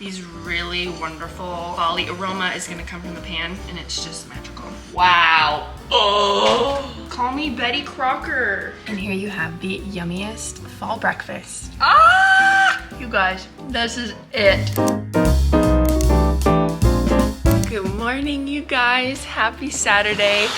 these really wonderful volley aroma is gonna come from the pan, and it's just magical. Wow. Oh, call me Betty Crocker. And here you have the yummiest fall breakfast. Ah, you guys, this is it. Good morning, you guys. Happy Saturday.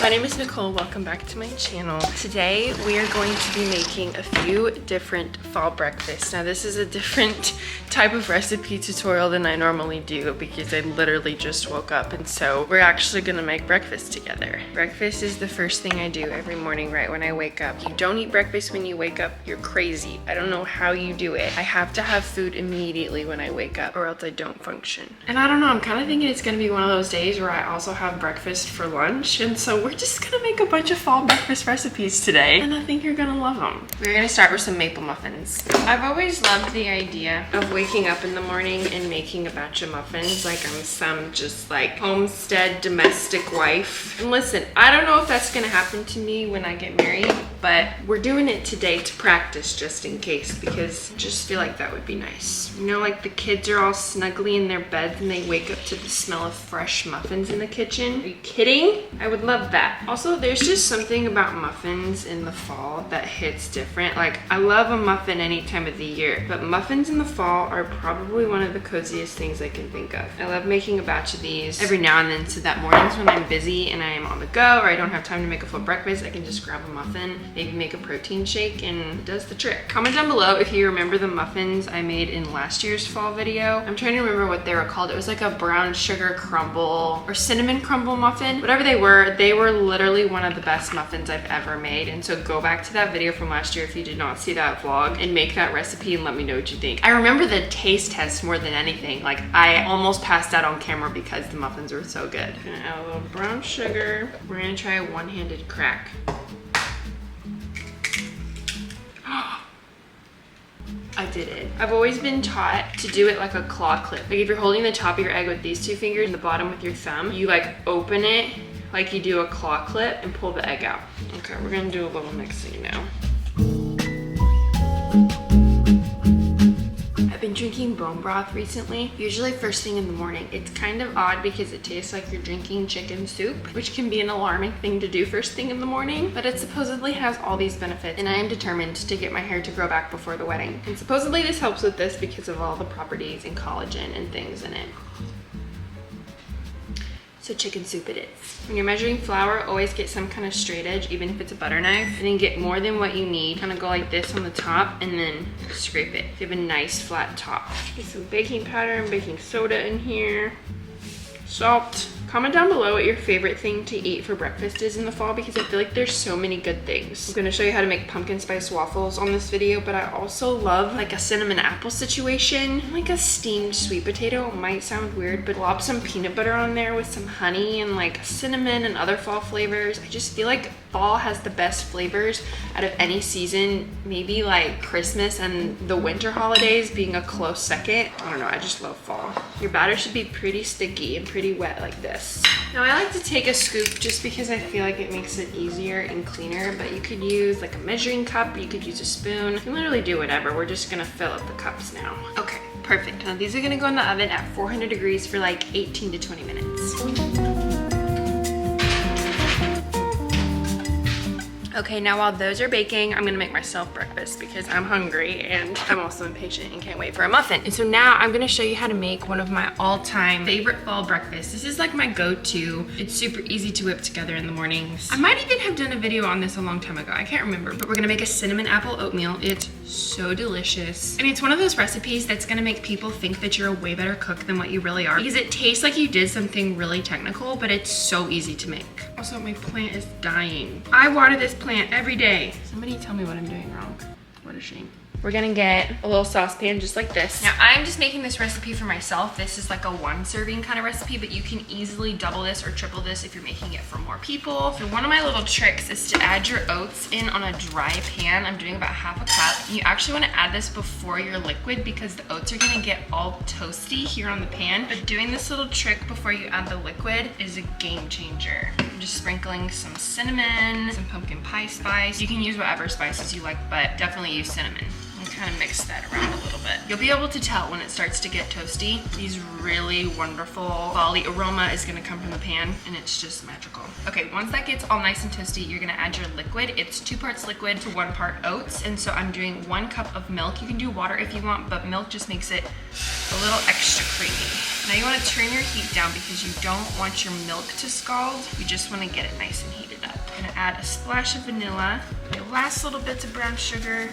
My name is Nicole. Welcome back to my channel. Today we are going to be making a few different fall breakfasts. Now this is a different type of recipe tutorial than I normally do because I literally just woke up, and so we're actually gonna make breakfast together. Breakfast is the first thing I do every morning right when I wake up. You don't eat breakfast when you wake up, you're crazy. I don't know how you do it. I have to have food immediately when I wake up or else I don't function. And I don't know, I'm kind of thinking it's gonna be one of those days where I also have breakfast for lunch, and so we're just gonna make a bunch of fall breakfast recipes today, and I think you're gonna love them. We're gonna start with some maple muffins. I've always loved the idea of waking up in the morning and making a batch of muffins like I'm some just like homestead domestic wife. And listen, I don't know if that's gonna happen to me when I get married, but we're doing it today to practice just in case, because I just feel like that would be nice. You know, like the kids are all snuggly in their beds and they wake up to the smell of fresh muffins in the kitchen. Are you kidding? I would love that. Also, there's just something about muffins in the fall that hits different. Like, I love a muffin any time of the year, but muffins in the fall are probably one of the coziest things I can think of. I love making a batch of these every now and then so that mornings when I'm busy and I am on the go or I don't have time to make a full breakfast, I can just grab a muffin, maybe make a protein shake, and it does the trick. Comment down below if you remember the muffins I made in last year's fall video. I'm trying to remember what they were called. It was like a brown sugar crumble or cinnamon crumble muffin. Whatever they were literally one of the best muffins I've ever made. And so go back to that video from last year if you did not see that vlog and make that recipe and let me know what you think. I remember the taste test more than anything. Like, I almost passed out on camera because the muffins were so good. I'm gonna add a little brown sugar. We're gonna try a one-handed crack. I did it. I've always been taught to do it like a claw clip. Like if you're holding the top of your egg with these two fingers and the bottom with your thumb, you like open it like you do a claw clip and pull the egg out. Okay, we're gonna do a little mixing now. I've been drinking bone broth recently, usually first thing in the morning. It's kind of odd because it tastes like you're drinking chicken soup, which can be an alarming thing to do first thing in the morning, but it supposedly has all these benefits, and I am determined to get my hair to grow back before the wedding. And supposedly this helps with this because of all the properties and collagen and things in it. So chicken soup it is. When you're measuring flour, always get some kind of straight edge, even if it's a butter knife, and then get more than what you need. Kind of go like this on the top and then scrape it. Give a nice flat top. Get some baking powder and baking soda in here. Salt. Comment down below what your favorite thing to eat for breakfast is in the fall, because I feel like there's so many good things. I'm gonna show you how to make pumpkin spice waffles on this video, but I also love like a cinnamon apple situation. Like a steamed sweet potato. It might sound weird, but lob some peanut butter on there with some honey and like cinnamon and other fall flavors. I just feel like fall has the best flavors out of any season. Maybe like Christmas and the winter holidays being a close second. I don't know, I just love fall. Your batter should be pretty sticky and pretty wet like this. Now I like to take a scoop just because I feel like it makes it easier and cleaner, but you could use like a measuring cup, you could use a spoon. You can literally do whatever. We're just gonna fill up the cups now. Okay, perfect. Now these are gonna go in the oven at 400 degrees for like 18 to 20 minutes. Okay, now while those are baking, I'm gonna make myself breakfast because I'm hungry and I'm also impatient and can't wait for a muffin. And so now I'm gonna show you how to make one of my all-time favorite fall breakfasts. This is like my go-to. It's super easy to whip together in the mornings. I might even have done a video on this a long time ago. I can't remember, but we're gonna make a cinnamon apple oatmeal. It's so delicious. And it's one of those recipes that's gonna make people think that you're a way better cook than what you really are, because it tastes like you did something really technical, but it's so easy to make. Also, my plant is dying. I water this plant every day. Somebody tell me what I'm doing wrong. What a shame. We're gonna get a little saucepan just like this. Now I'm just making this recipe for myself. This is like a 1 serving kind of recipe, but you can easily double this or triple this if you're making it for more people. So one of my little tricks is to add your oats in on a dry pan. I'm doing about half a cup. You actually wanna add this before your liquid because the oats are gonna get all toasty here on the pan. But doing this little trick before you add the liquid is a game changer. I'm just sprinkling some cinnamon, some pumpkin pie spice. You can use whatever spices you like, but definitely use cinnamon. kind of mix that around a little bit. You'll be able to tell when it starts to get toasty. These really wonderful volley aroma is gonna come from the pan, and it's just magical. Okay, once that gets all nice and toasty, you're gonna add your liquid. It's 2 parts liquid to 1 part oats, and so I'm doing 1 cup of milk. You can do water if you want, but milk just makes it a little extra creamy. Now you wanna turn your heat down because you don't want your milk to scald. You just wanna get it nice and heated up. I'm gonna add a splash of vanilla, the last little bits of brown sugar.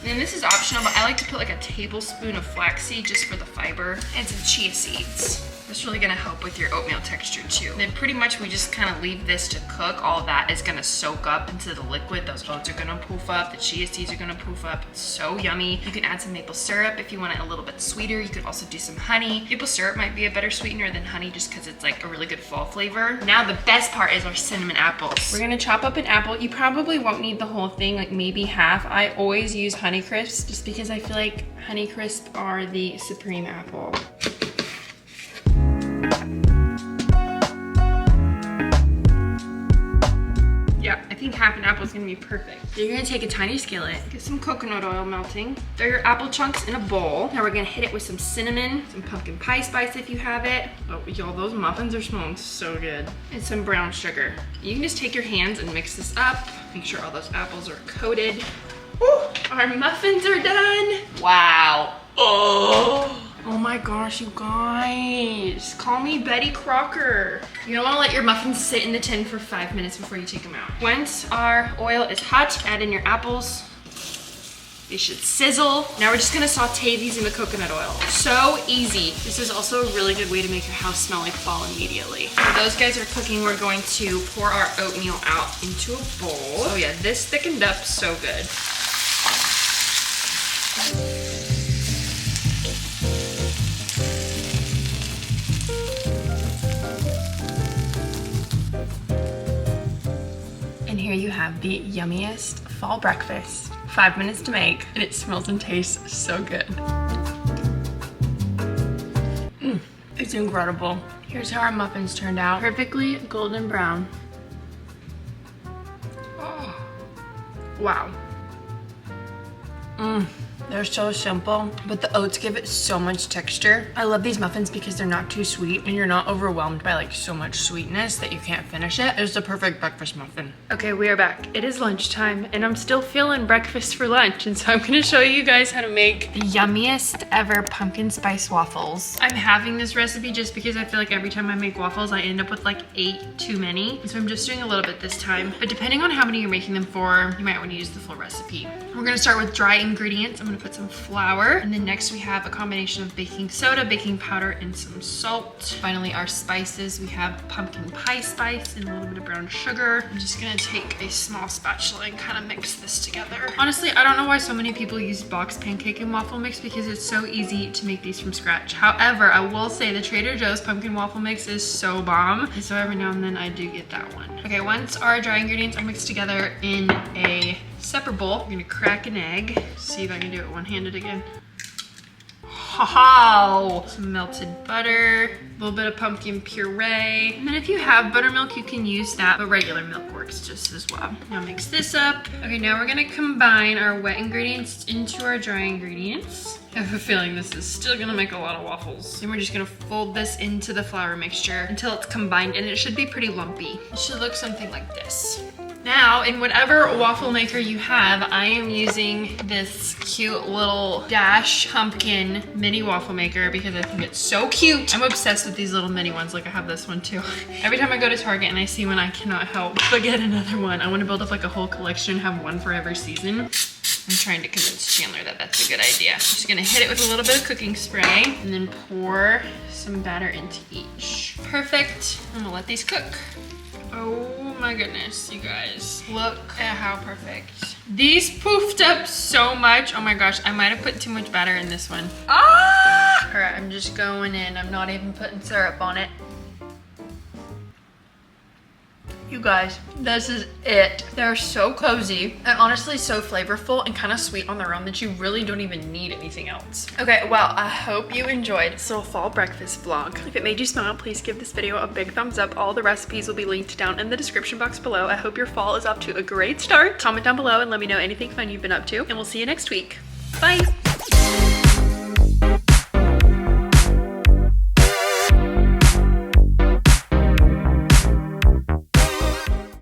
And then this is optional, but I like to put like a tablespoon of flaxseed just for the fiber, and some chia seeds. That's really gonna help with your oatmeal texture too. And then pretty much we just kind of leave this to cook. All of that is gonna soak up into the liquid. Those oats are gonna poof up, the chia seeds are gonna poof up. It's so yummy. You can add some maple syrup if you want it a little bit sweeter. You could also do some honey. Maple syrup might be a better sweetener than honey just because it's like a really good fall flavor. Now the best part is our cinnamon apples. We're gonna chop up an apple. You probably won't need the whole thing, like maybe half. I always use Honey Crisps just because I feel like Honey Crisp are the supreme apple. Yeah, I think half an apple is gonna be perfect. You're gonna take a tiny skillet, get some coconut oil melting, throw your apple chunks in a bowl. Now we're gonna hit it with some cinnamon, some pumpkin pie spice if you have it. Oh, y'all, those muffins are smelling so good. And some brown sugar. You can just take your hands and mix this up. Make sure all those apples are coated. Woo, our muffins are done. Wow. Oh my gosh, you guys. Call me Betty Crocker. You don't wanna let your muffins sit in the tin for 5 minutes before you take them out. Once our oil is hot, add in your apples. They should sizzle. Now we're just gonna saute these in the coconut oil. So easy. This is also a really good way to make your house smell like fall immediately. While those guys are cooking, we're going to pour our oatmeal out into a bowl. Oh yeah, this thickened up so good. And here you have the yummiest fall breakfast. 5 minutes to make, and it smells and tastes so good. It's incredible. Here's how our muffins turned out. Perfectly golden brown. Oh. Wow. They're so simple, but the oats give it so much texture. I love these muffins because they're not too sweet and you're not overwhelmed by like so much sweetness that you can't finish it. It's the perfect breakfast muffin. Okay, we are back. It is lunchtime and I'm still feeling breakfast for lunch, and so I'm gonna show you guys how to make the yummiest ever pumpkin spice waffles. I'm having this recipe just because I feel like every time I make waffles, I end up with like 8 too many. So I'm just doing a little bit this time, but depending on how many you're making them for, you might want to use the full recipe. We're gonna start with dry ingredients. I'm gonna put some flour, and then next we have a combination of baking soda, baking powder, and some salt. Finally, our spices. We have pumpkin pie spice and a little bit of brown sugar. I'm just gonna take a small spatula and kind of mix this together. Honestly, I don't know why so many people use box pancake and waffle mix because it's so easy to make these from scratch. However, I will say the Trader Joe's pumpkin waffle mix is so bomb, and so every now and then I do get that one. Okay, once our dry ingredients are mixed together in a separate bowl, I'm gonna crack an egg. See if I can do it one-handed again. Wow! Some melted butter, a little bit of pumpkin puree. And then if you have buttermilk, you can use that, but regular milk works just as well. Now mix this up. Okay, now we're gonna combine our wet ingredients into our dry ingredients. I have a feeling this is still gonna make a lot of waffles. And we're just gonna fold this into the flour mixture until it's combined, and it should be pretty lumpy. It should look something like this. Now, in whatever waffle maker you have, I am using this cute little Dash pumpkin mini waffle maker because I think it's so cute. I'm obsessed with these little mini ones. Like, I have this one too. Every time I go to Target and I see one, I cannot help but get another one. I want to build up like a whole collection and have one for every season. I'm trying to convince Chandler that that's a good idea. I'm just gonna hit it with a little bit of cooking spray and then pour some batter into each. Perfect. I'm gonna let these cook. Oh my goodness, you guys. Look at how perfect. These poofed up so much. Oh my gosh, I might have put too much batter in this one. Ah! All right, I'm just going in. I'm not even putting syrup on it. You guys, this is it. They're so cozy and honestly so flavorful and kind of sweet on their own that you really don't even need anything else. Okay, well, I hope you enjoyed this little fall breakfast vlog. If it made you smile, please give this video a big thumbs up. All the recipes will be linked down in the description box below. I hope your fall is off to a great start. Comment down below and let me know anything fun you've been up to, and we'll see you next week. Bye.